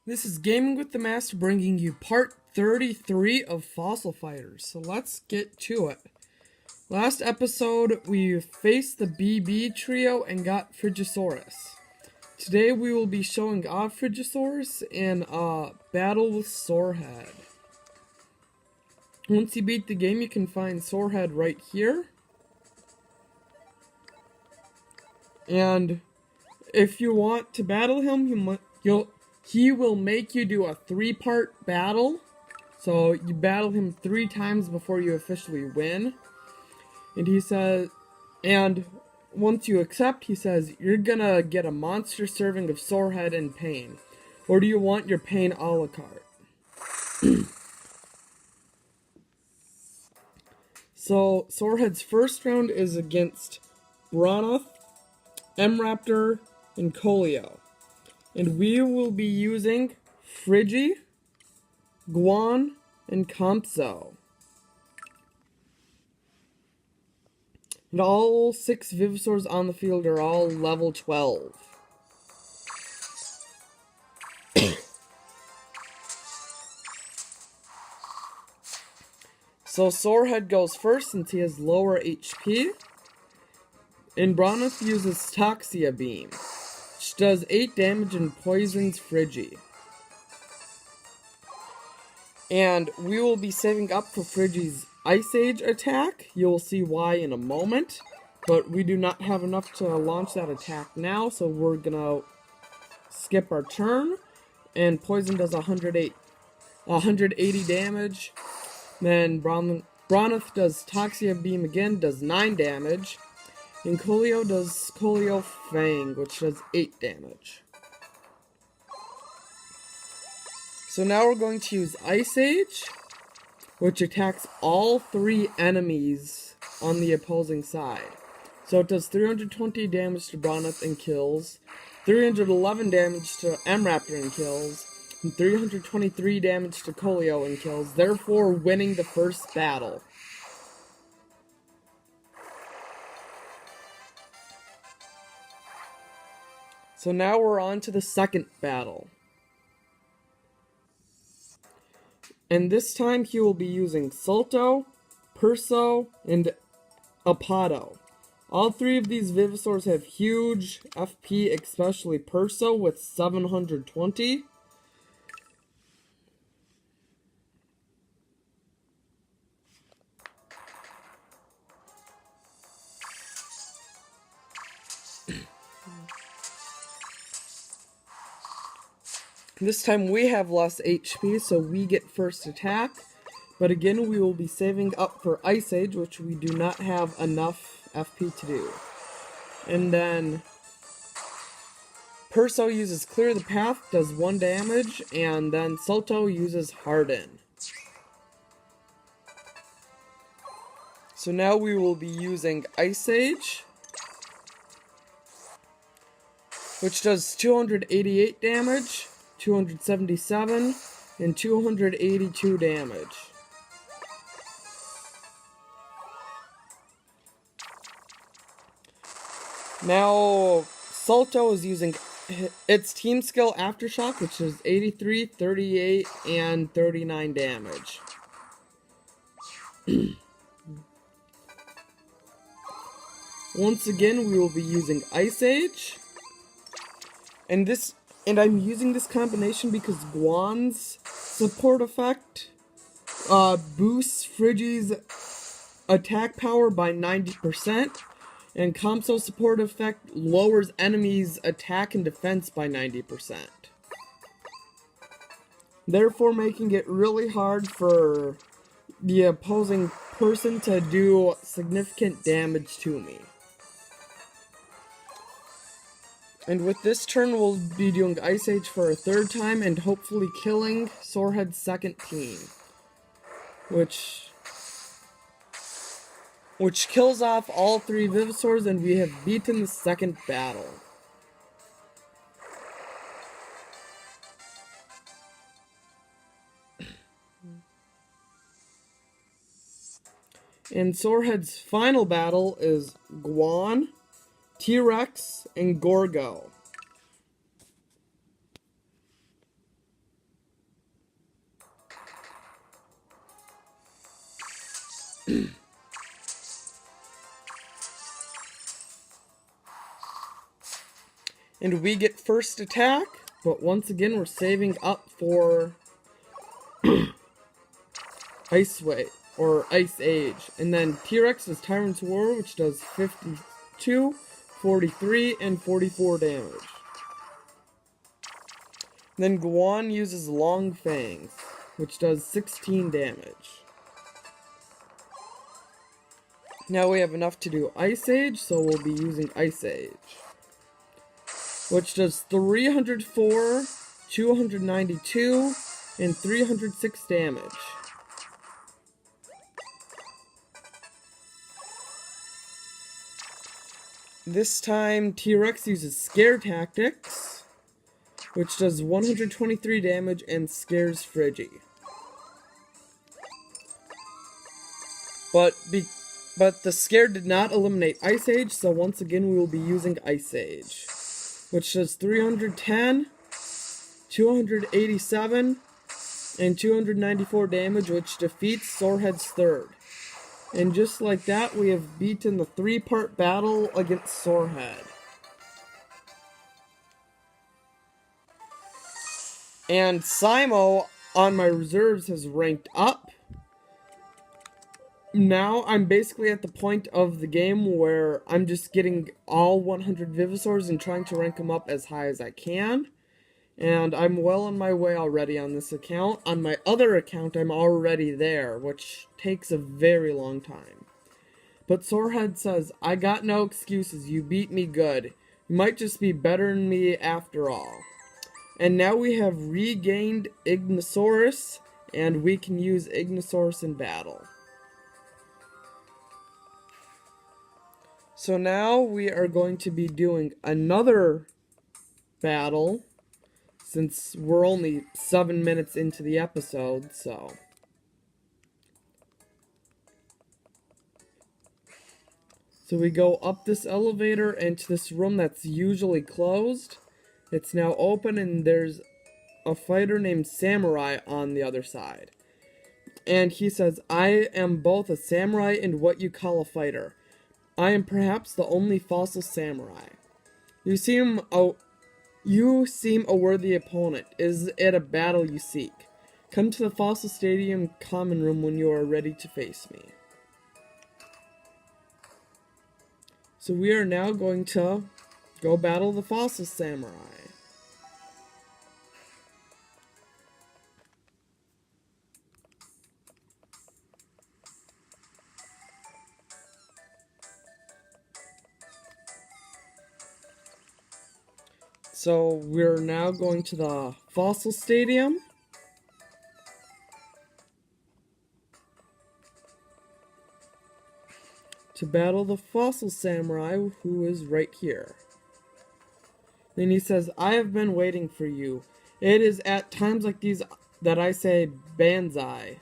This is Gaming with the Master bringing you part 33 of Fossil Fighters. So let's get to it. Last episode, we faced the BB trio and got Frigisaurus. Today we will be showing off Frigisaurus in a battle with Saurhead. Once you beat the game, you can find Saurhead right here. And if you want to battle him, he will make you do a 3-part battle. So you battle him 3 times before you officially win. And he says, and once you accept, he says, you're gonna get a monster serving of Saurhead and Pain. Or do you want your Pain a la carte? So Saurhead's first round is against Broneth, M-Raptor, and Colio. And we will be using Frigi, Guan, and Compso. And all 6 Vivisaurs on the field are all level 12. So Saurhead goes first since he has lower HP. And Broneth uses Toxia Beam, which does 8 damage and poisons Frigi. And we will be saving up for Frigi's Ice Age attack. You'll see why in a moment. But we do not have enough to launch that attack now, so we're gonna skip our turn. And Poison does 180 damage. Then Broneth does Toxia Beam again, does 9 damage. And Colio does Colio Fang, which does 8 damage. So now we're going to use Ice Age, which attacks all 3 enemies on the opposing side. So it does 320 damage to Broneth and kills, 311 damage to M-Raptor and kills, and 323 damage to Colio and kills, therefore winning the first battle. So now we're on to the second battle. And this time he will be using Salto, Perso, and Apado. All 3 of these Vivisaurs have huge FP, especially Perso with 720. This time we have less HP, so we get first attack. But again, we will be saving up for Ice Age, which we do not have enough FP to do. And then Perso uses Clear the Path, does 1 damage, and then Salto uses Harden. So now we will be using Ice Age, which does 288 damage, 277, and 282 damage. Now, Salto is using its team skill Aftershock, which is 83, 38, and 39 damage. Once again, we will be using Ice Age. And I'm using this combination because Guan's support effect boosts Frigi's attack power by 90%, and Compso's support effect lowers enemies' attack and defense by 90%. Therefore making it really hard for the opposing person to do significant damage to me. And with this turn, we'll be doing Ice Age for a 3rd time and hopefully killing Saurhead's second team. Which kills off all 3 Vivisaurs, and we have beaten the second battle. And Saurhead's final battle is Guan, T-Rex, and Gorgo. And we get first attack, but once again we're saving up for Ice Wave, or Ice Age. And then T-Rex does Tyrant's War, which does 52, 43, and 44 damage. Then Guan uses Long Fangs, which does 16 damage. Now we have enough to do Ice Age, so we'll be using Ice Age, which does 304, 292, and 306 damage. This time, T-Rex uses Scare Tactics, which does 123 damage and scares Friggy. But the scare did not eliminate Ice Age, so once again we will be using Ice Age, which does 310, 287, and 294 damage, which defeats Saurhead's third. And just like that, we have beaten the 3-part battle against Saurhead. And Simo on my reserves has ranked up. Now I'm basically at the point of the game where I'm just getting all 100 Vivisaurs and trying to rank them up as high as I can. And I'm well on my way already on this account. On my other account, I'm already there, which takes a very long time. But Saurhead says, I got no excuses, you beat me good. You might just be better than me after all. And now we have regained Ignosaurus, and we can use Ignosaurus in battle. So now we are going to be doing another battle, since we're only 7 minutes into the episode, so. So we go up this elevator into this room that's usually closed. It's now open, and there's a fighter named Samurai on the other side. And he says, I am both a samurai and what you call a fighter. I am perhaps the only fossil samurai. You seem a worthy opponent. Is it a battle you seek? Come to the Fossil Stadium common room when you are ready to face me. So we are now going to go battle the Fossil Samurai. So we're now going to the Fossil Stadium. To battle the Fossil Samurai, who is right here. Then he says, I have been waiting for you. It is at times like these that I say Banzai.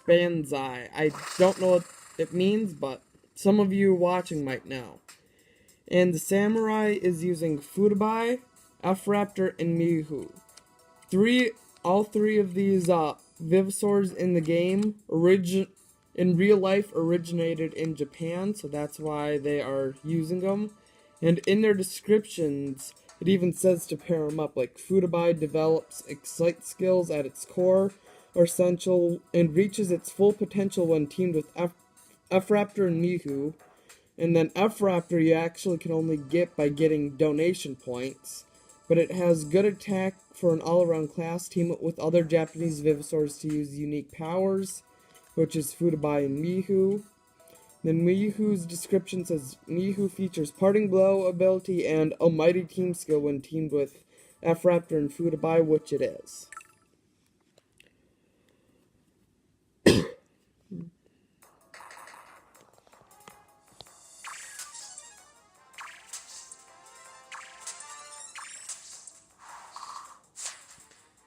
Banzai. I don't know what it means, but some of you watching might know. And the samurai is using Fudabai, F-Raptor, and Mihu. All three of these Vivisaurs in the game in real life originated in Japan, so that's why they are using them. And in their descriptions, it even says to pair them up, like Fudabai develops Excite skills at its core, are essential, and reaches its full potential when teamed with F-Raptor and Mihu. And then F-Raptor you actually can only get by getting donation points, but it has good attack for an all-around class. Team it with other Japanese Vivisaurs to use unique powers, which is Fudabai and Mihu. Then Mihu's description says, Mihu features Parting Blow ability and Almighty Team skill when teamed with F-Raptor and Fudabai, which it is.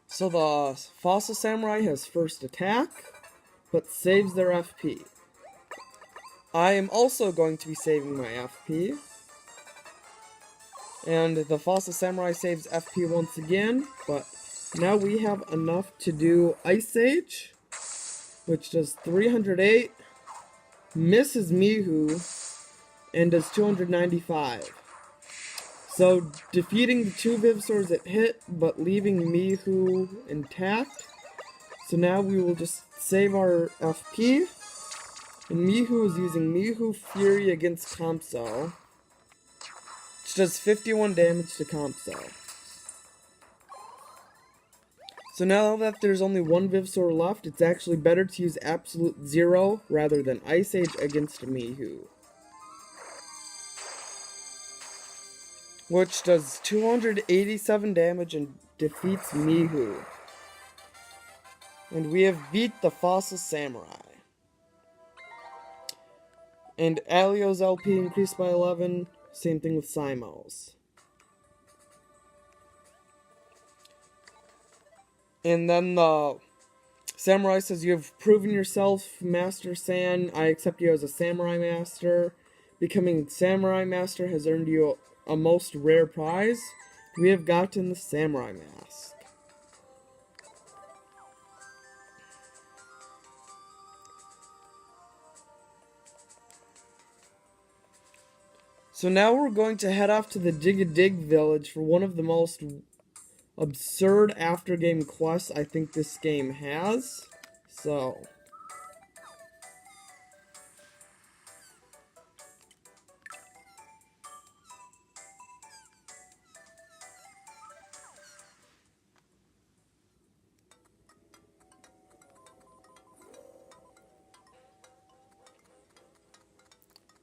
So the Fossil Samurai has first attack, but saves their FP. I am also going to be saving my FP. And the Fossil Samurai saves FP once again, but now we have enough to do Ice Age, which does 308, misses Mihu and does 295. So defeating the 2 Vivsaurs that hit, but leaving Mihu intact. So now we will just save our FP. And Mihu is using Mihu Fury against Kamso, which does 51 damage to Kamso. So now that there's only 1 Vivsaur left, it's actually better to use Absolute Zero rather than Ice Age against Mihu, which does 287 damage and defeats Mihu. And we have beat the Fossil Samurai. And Alio's LP increased by 11. Same thing with Simo's. And then the Samurai says, "You have proven yourself, Master San. I accept you as a Samurai Master. Becoming Samurai Master has earned you a most rare prize. We have gotten the Samurai Mask." So now we're going to head off to the Dig-a-Dig village for one of the most absurd after-game quests I think this game has. So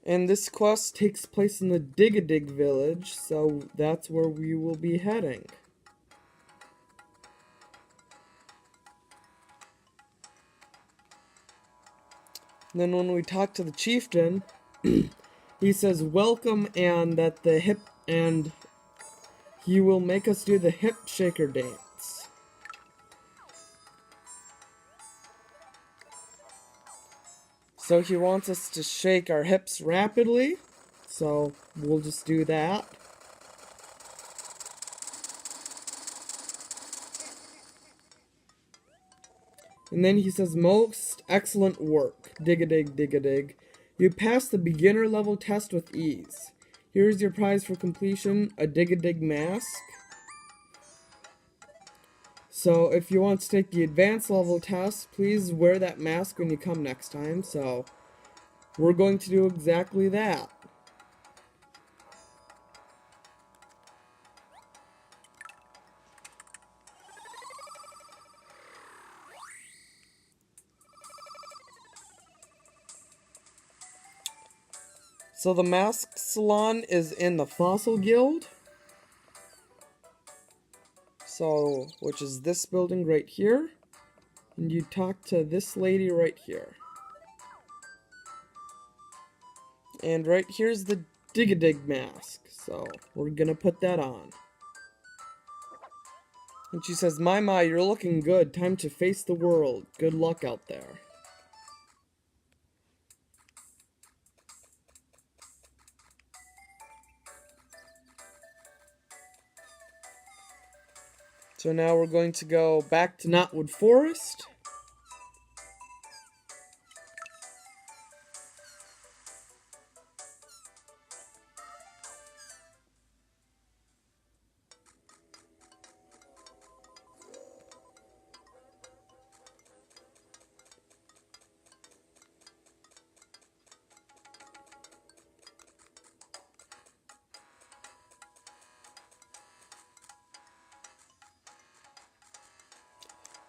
and this quest takes place in the Dig-a-Dig village, so that's where we will be heading. And then when we talk to the chieftain, he says welcome and that the hip and he will make us do the hip shaker dance. So he wants us to shake our hips rapidly, so we'll just do that. And then he says, "Most excellent work. Dig-a-dig, dig-a-dig. You passed the beginner level test with ease. Here's your prize for completion, a Dig-a-dig mask. So if you want to take the advanced level test, please wear that mask when you come next time." So we're going to do exactly that. So the mask salon is in the Fossil Guild. So, which is this building right here. And you talk to this lady right here. And right here's the Dig-a-Dig mask. So, we're gonna put that on. And she says, my, you're looking good. Time to face the world. Good luck out there." So now we're going to go back to Knotwood Forest.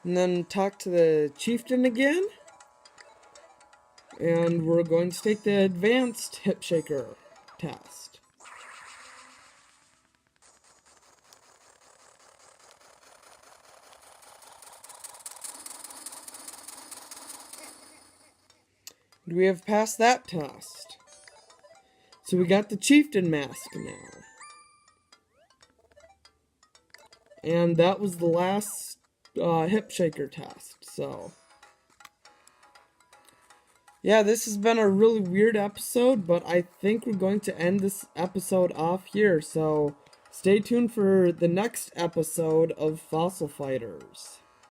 And then talk to the chieftain again. And we're going to take the advanced hip shaker test. We have passed that test. So we got the chieftain mask now. And that was the last hip shaker test. So yeah, this has been a really weird episode, but I think we're going to end this episode off here. So stay tuned for the next episode of Fossil Fighters.